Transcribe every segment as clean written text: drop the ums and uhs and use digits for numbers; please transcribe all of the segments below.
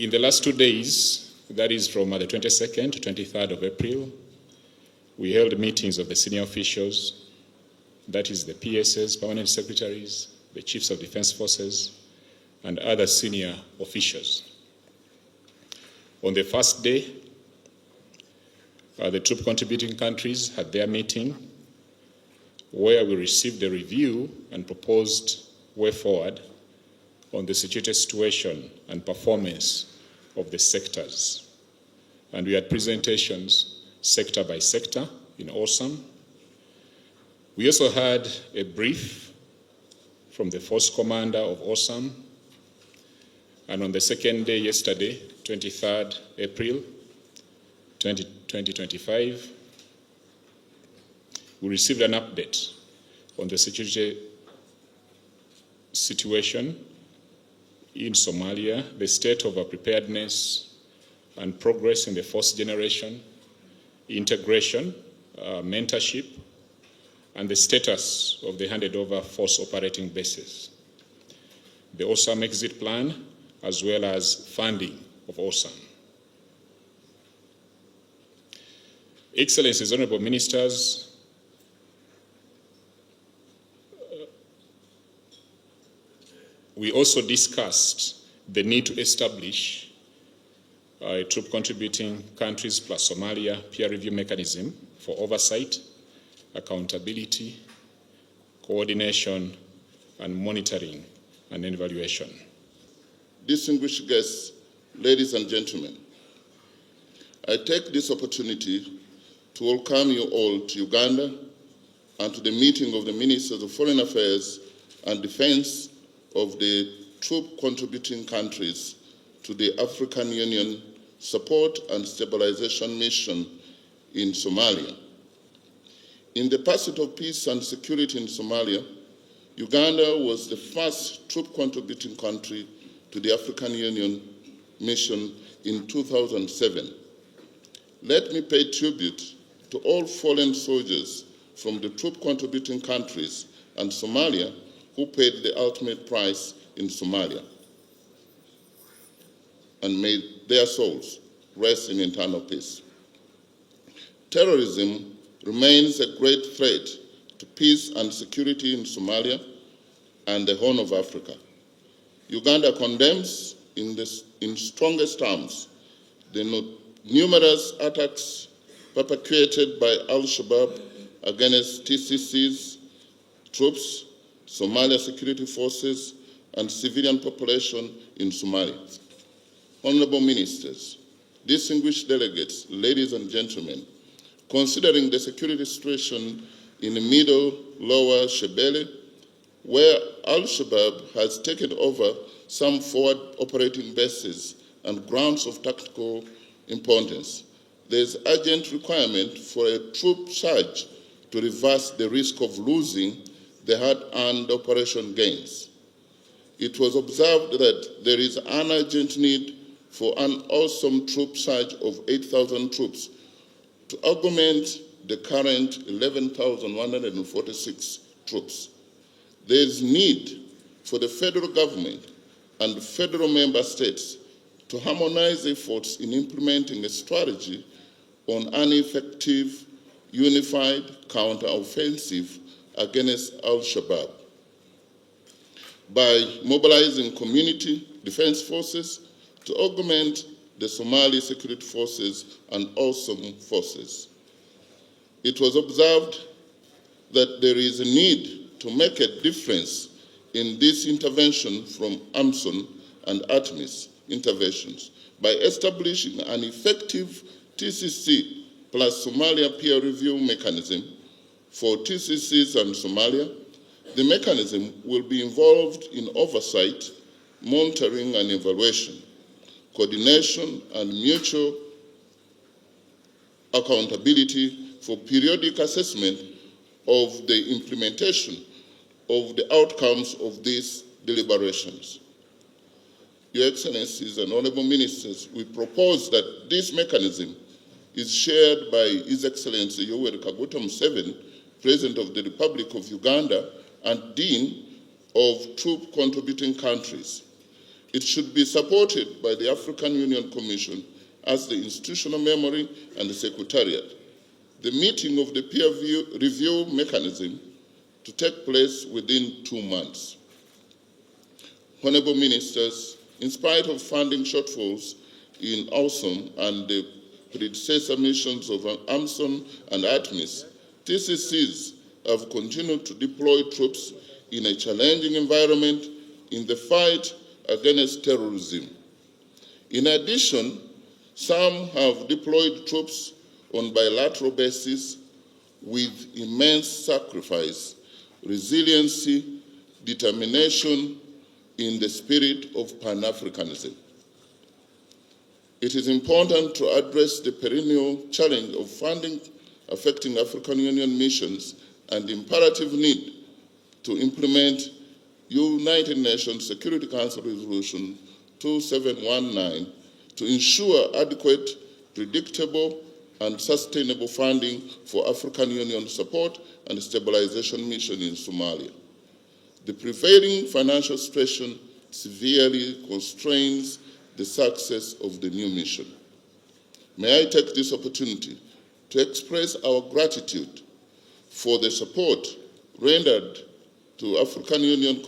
In the last 2 days, that is from the 22nd to 23rd of April, we held meetings of the senior officials, that is the PSs, permanent secretaries, the chiefs of defense forces, and other senior officials. On the first day, the troop contributing countries had their meeting where we received a review and proposed way forward on the security situation and performance of the sectors. And we had presentations sector by sector in Awesome. We also had a brief from the force commander of Awesome. And on the second day, yesterday, 23rd April 2025, we received an update on the security situation in Somalia, the state of our preparedness and progress in the force generation, integration, mentorship, and the status of the handed over force operating bases, the Awesome exit plan, as well as funding of Awesome. Excellencies, honorable ministers, we also discussed the need to establish a troop contributing countries plus Somalia peer review mechanism for oversight, accountability, coordination, and monitoring and evaluation. Distinguished guests, ladies and gentlemen, I take this opportunity to welcome you all to Uganda and to the meeting of the Ministers of Foreign Affairs and Defense of the troop contributing countries to the African Union Support and Stabilization Mission in Somalia. In the pursuit of peace and security in Somalia, Uganda was the first troop contributing country to the African Union mission in 2007. Let me pay tribute to all fallen soldiers from the troop contributing countries and Somalia who paid the ultimate price in Somalia. And may their souls rest in eternal peace. Terrorism remains a great threat to peace and security in Somalia and the Horn of Africa. Uganda condemns in strongest terms the numerous attacks perpetrated by Al Shabaab against TCC's troops, Somalia security forces, and civilian population in Somalia. Honorable ministers, distinguished delegates, ladies and gentlemen, considering the security situation in the middle lower Shebele, where Al-Shabaab has taken over some forward operating bases and grounds of tactical importance, there is urgent requirement for a troop surge to reverse the risk of losing the hard-earned operation gains. It was observed that there is an urgent need for an Awesome troop surge of 8,000 troops to augment the current 11,146 troops. There is need for the federal government and federal member states to harmonize efforts in implementing a strategy on an effective, unified counter-offensive against Al-Shabaab by mobilizing community defense forces to augment the Somali security forces and Awesome forces. It was observed that there is a need to make a difference in this intervention from AMSON and ATMIS interventions by establishing an effective TCC plus Somalia peer review mechanism for TCCs and Somalia. The mechanism will be involved in oversight, monitoring and evaluation, coordination and mutual accountability for periodic assessment of the implementation of the outcomes of these deliberations. Your Excellencies and Honorable Ministers, we propose that this mechanism is shared by His Excellency Yoweri Kaguta Museveni, President of the Republic of Uganda and Dean of Troop Contributing Countries. It should be supported by the African Union Commission as the institutional memory and the Secretariat. The meeting of the peer review mechanism to take place within 2 months. Honorable Ministers, in spite of funding shortfalls in AWSOM and the predecessor missions of AMSON and ATMIS, TCCs have continued to deploy troops in a challenging environment in the fight against terrorism. In addition, some have deployed troops on bilateral basis with immense sacrifice, resiliency, determination in the spirit of Pan-Africanism. It is important to address the perennial challenge of funding affecting African Union missions and the imperative need to implement United Nations Security Council Resolution 2719 to ensure adequate, predictable, and sustainable funding for African Union support and stabilization mission in Somalia. The prevailing financial situation severely constrains the success of the new mission. May I take this opportunity to express our gratitude for the support rendered to African Union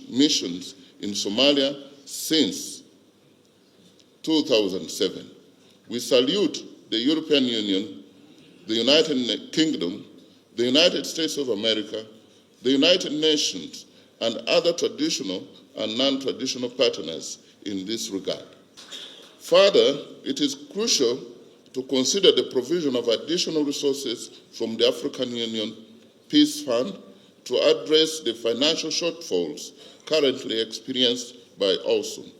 missions in Somalia since 2007. We salute the European Union, the United Kingdom, the United States of America, the United Nations, and other traditional and non-traditional partners in this regard. Further, it is crucial to consider the provision of additional resources from the African Union Peace Fund to address the financial shortfalls currently experienced by AWSOM.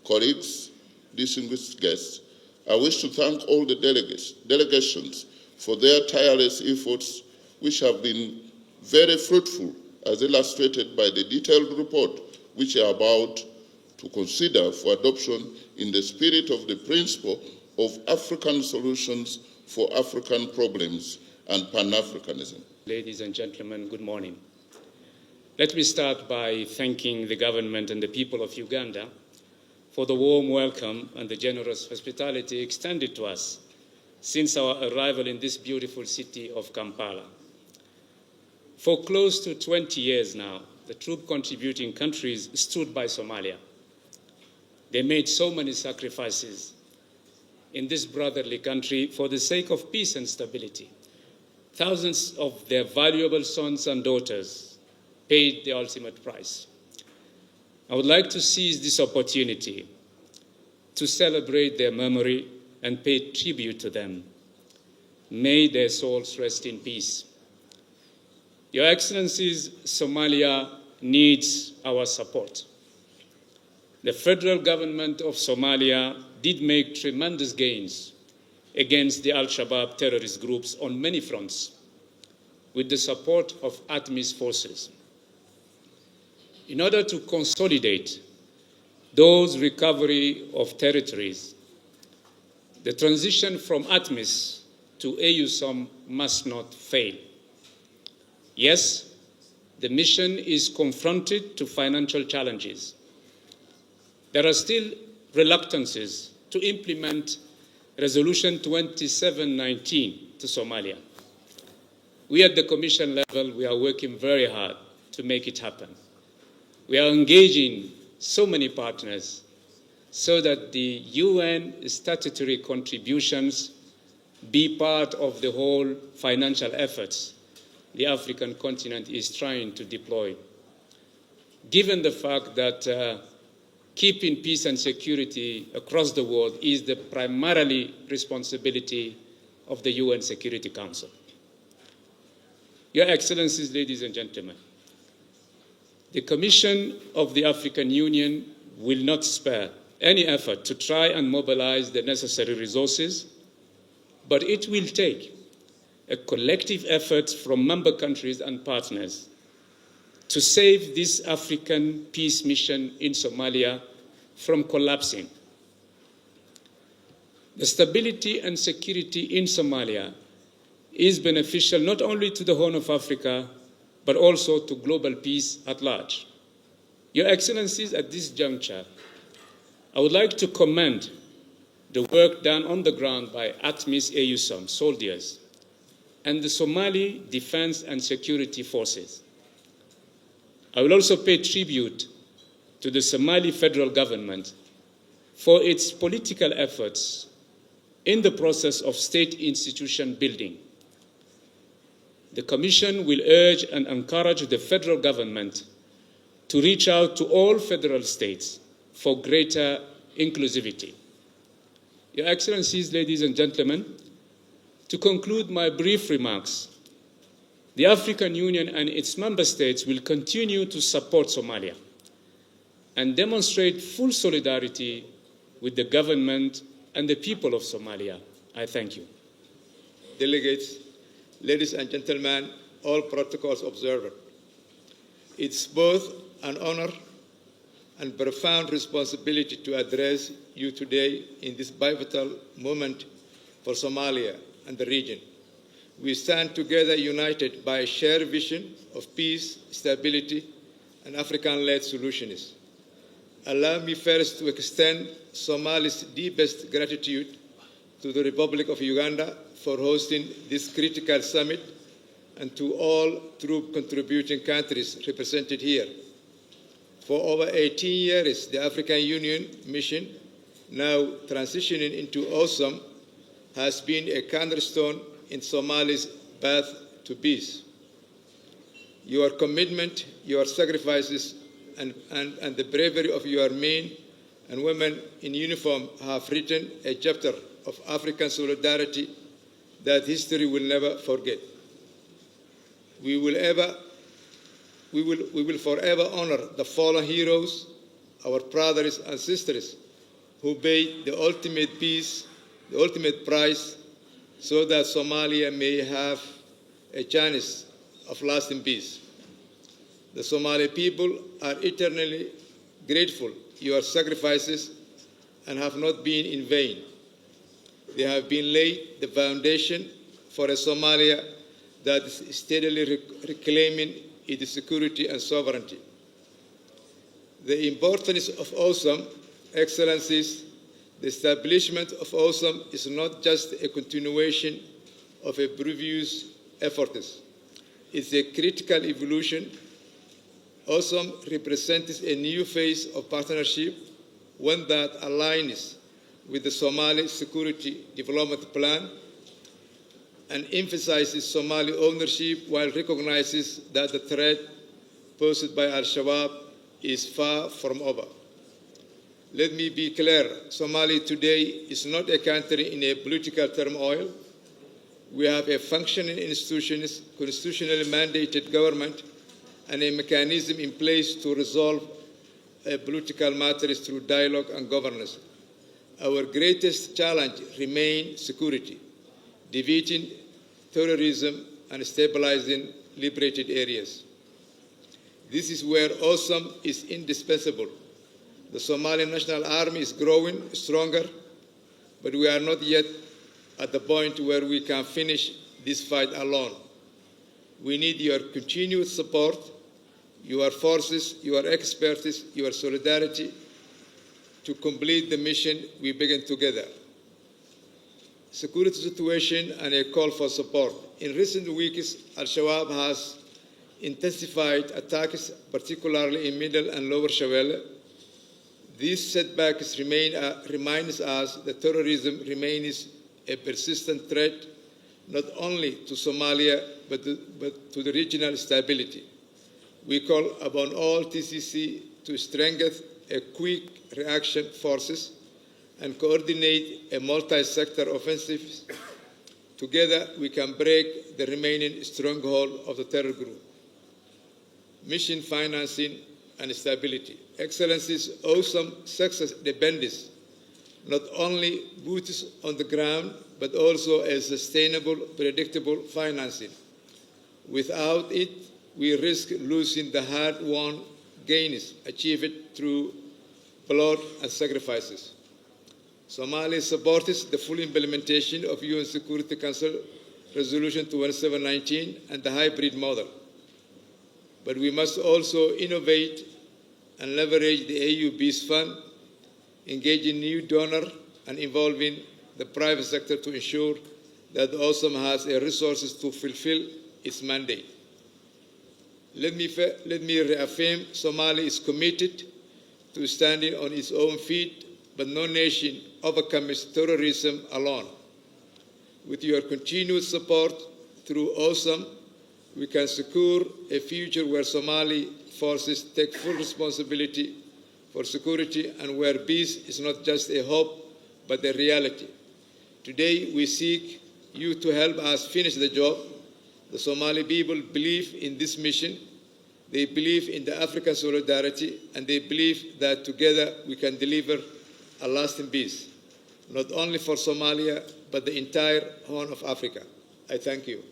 Colleagues, distinguished guests, I wish to thank all the delegations for their tireless efforts, which have been very fruitful, as illustrated by the detailed report which I am about to consider for adoption in the spirit of the principle of African solutions for African problems and Pan-Africanism. Ladies and gentlemen, good morning. Let me start by thanking the government and the people of Uganda for the warm welcome and the generous hospitality extended to us since our arrival in this beautiful city of Kampala. For close to 20 years now, the troop-contributing countries stood by Somalia. They made so many sacrifices in this brotherly country for the sake of peace and stability. Thousands of their valuable sons and daughters paid the ultimate price. I would like to seize this opportunity to celebrate their memory and pay tribute to them. May their souls rest in peace. Your Excellencies, Somalia needs our support. The federal government of Somalia did make tremendous gains against the Al Shabaab terrorist groups on many fronts, with the support of ATMIS forces. In order to consolidate those recovery of territories, the transition from ATMIS to AUSOM must not fail. Yes, the mission is confronted to financial challenges. There are still reluctances to implement Resolution 2719 to Somalia. We at the Commission level, we are working very hard to make it happen. We are engaging so many partners so that the UN statutory contributions be part of the whole financial efforts the African continent is trying to deploy. Given the fact that keeping peace and security across the world is the primarily responsibility of the UN Security Council. Your Excellencies, ladies and gentlemen, the Commission of the African Union will not spare any effort to try and mobilize the necessary resources, but it will take a collective effort from member countries and partners to save this African peace mission in Somalia from collapsing. The stability and security in Somalia is beneficial not only to the Horn of Africa, but also to global peace at large. Your Excellencies, at this juncture, I would like to commend the work done on the ground by ATMIS AUSOM soldiers and the Somali Defense and Security Forces. I will also pay tribute to the Somali federal government for its political efforts in the process of state institution building. The Commission will urge and encourage the federal government to reach out to all federal states for greater inclusivity. Your Excellencies, ladies and gentlemen, to conclude my brief remarks, the African Union and its member states will continue to support Somalia and demonstrate full solidarity with the government and the people of Somalia. I thank you. Delegates, ladies and gentlemen, all protocols observed. It's both an honor and profound responsibility to address you today in this pivotal moment for Somalia and the region. We stand together united by a shared vision of peace, stability, and African-led solutions. Allow me first to extend Somalia's deepest gratitude to the Republic of Uganda for hosting this critical summit and to all troop-contributing countries represented here. For over 18 years, the African Union mission, now transitioning into AUSOM, has been a cornerstone in Somalia's path to peace. Your commitment, your sacrifices, and the bravery of your men and women in uniform have written a chapter of African solidarity that history will never forget. We will forever honor the fallen heroes, our brothers and sisters, who paid the ultimate price, so that Somalia may have a chance of lasting peace. The Somali people are eternally grateful. Your sacrifices and have not been in vain. They have been laid the foundation for a Somalia that is steadily reclaiming its security and sovereignty. The importance of AUSOM, Excellencies, the establishment of AUSOM is not just a continuation of a previous efforts. It's a critical evolution. AUSOM represents a new phase of partnership, one that aligns with the Somali Security Development Plan and emphasizes Somali ownership while recognizes that the threat posed by Al Shabaab is far from over. Let me be clear, Somalia today is not a country in a political turmoil. We have a functioning institutions, constitutionally mandated government, and a mechanism in place to resolve political matters through dialogue and governance. Our greatest challenge remains security, defeating terrorism and stabilizing liberated areas. This is where AUSOM is indispensable. The Somali National Army is growing stronger, but we are not yet at the point where we can finish this fight alone. We need your continued support, your forces, your expertise, your solidarity to complete the mission we began together. Security situation and a call for support. In recent weeks, Al Shabaab has intensified attacks, particularly in Middle and Lower Shabelle. These setbacks reminds us that terrorism remains a persistent threat, not only to Somalia, but to the regional stability. We call upon all TCC to strengthen a quick reaction forces and coordinate a multi-sector offensive. Together, we can break the remaining stronghold of the terror group. Mission financing and stability. Excellencies, AUSOM success depends not only boots on the ground, but also a sustainable, predictable financing. Without it, we risk losing the hard-won gains achieved through blood and sacrifices. Somalia supports the full implementation of UN Security Council Resolution 2719 and the hybrid model. But we must also innovate and leverage the AU Peace Fund, engaging new donors, and involving the private sector to ensure that the OSOM has the resources to fulfill its mandate. Let me reaffirm Somalia is committed to standing on its own feet, but no nation overcomes terrorism alone. With your continued support through OSOM, we can secure a future where Somali forces take full responsibility for security and where peace is not just a hope, but a reality. Today, we seek you to help us finish the job. The Somali people believe in this mission. They believe in the African solidarity, and they believe that together we can deliver a lasting peace, not only for Somalia, but the entire Horn of Africa. I thank you.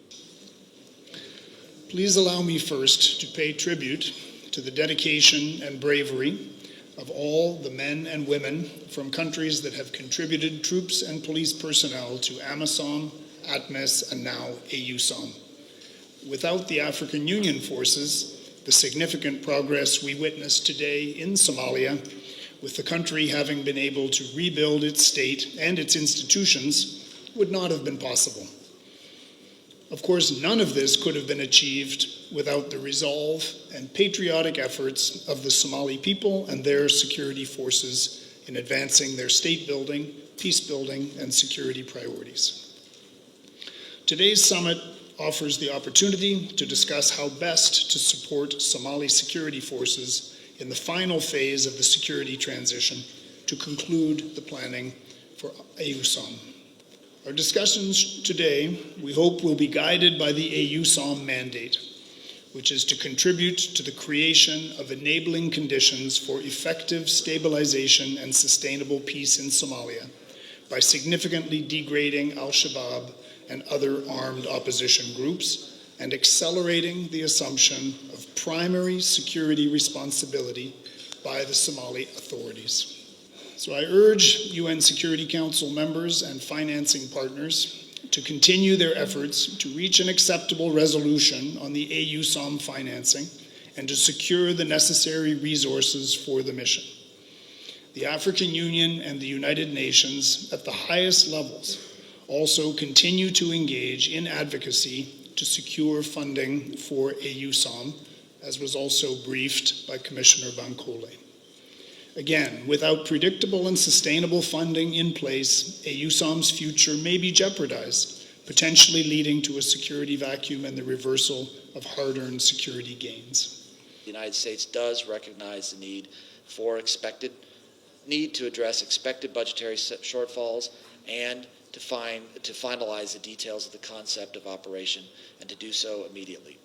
Please allow me first to pay tribute to the dedication and bravery of all the men and women from countries that have contributed troops and police personnel to AMISOM, ATMIS, and now AUSOM. Without the African Union forces, the significant progress we witness today in Somalia, with the country having been able to rebuild its state and its institutions, would not have been possible. Of course, none of this could have been achieved without the resolve and patriotic efforts of the Somali people and their security forces in advancing their state building, peace building, and security priorities. Today's summit offers the opportunity to discuss how best to support Somali security forces in the final phase of the security transition to conclude the planning for AUSOM. Our discussions today, we hope, will be guided by the AUSOM mandate, which is to contribute to the creation of enabling conditions for effective stabilization and sustainable peace in Somalia by significantly degrading Al Shabaab and other armed opposition groups and accelerating the assumption of primary security responsibility by the Somali authorities. So I urge UN Security Council members and financing partners to continue their efforts to reach an acceptable resolution on the AUSOM financing and to secure the necessary resources for the mission. The African Union and the United Nations at the highest levels also continue to engage in advocacy to secure funding for AUSOM, as was also briefed by Commissioner Bankole. Again, without predictable and sustainable funding in place, AUSOM's future may be jeopardized, potentially leading to a security vacuum and the reversal of hard-earned security gains. The United States does recognize the need to address expected budgetary shortfalls and to finalize the details of the concept of operation, and to do so immediately.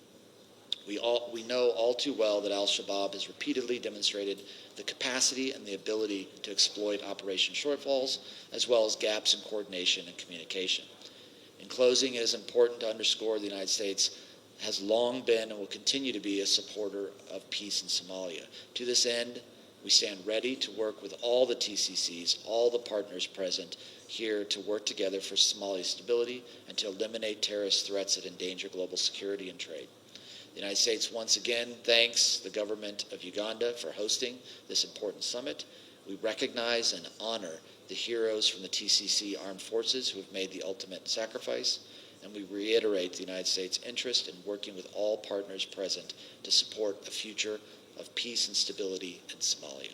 We know all too well that Al-Shabaab has repeatedly demonstrated the capacity and the ability to exploit operation shortfalls, as well as gaps in coordination and communication. In closing, it is important to underscore the United States has long been and will continue to be a supporter of peace in Somalia. To this end, we stand ready to work with all the TCCs, all the partners present here, to work together for Somali stability and to eliminate terrorist threats that endanger global security and trade. The United States once again thanks the government of Uganda for hosting this important summit. We recognize and honor the heroes from the TCC armed forces who have made the ultimate sacrifice, and we reiterate the United States' interest in working with all partners present to support a future of peace and stability in Somalia.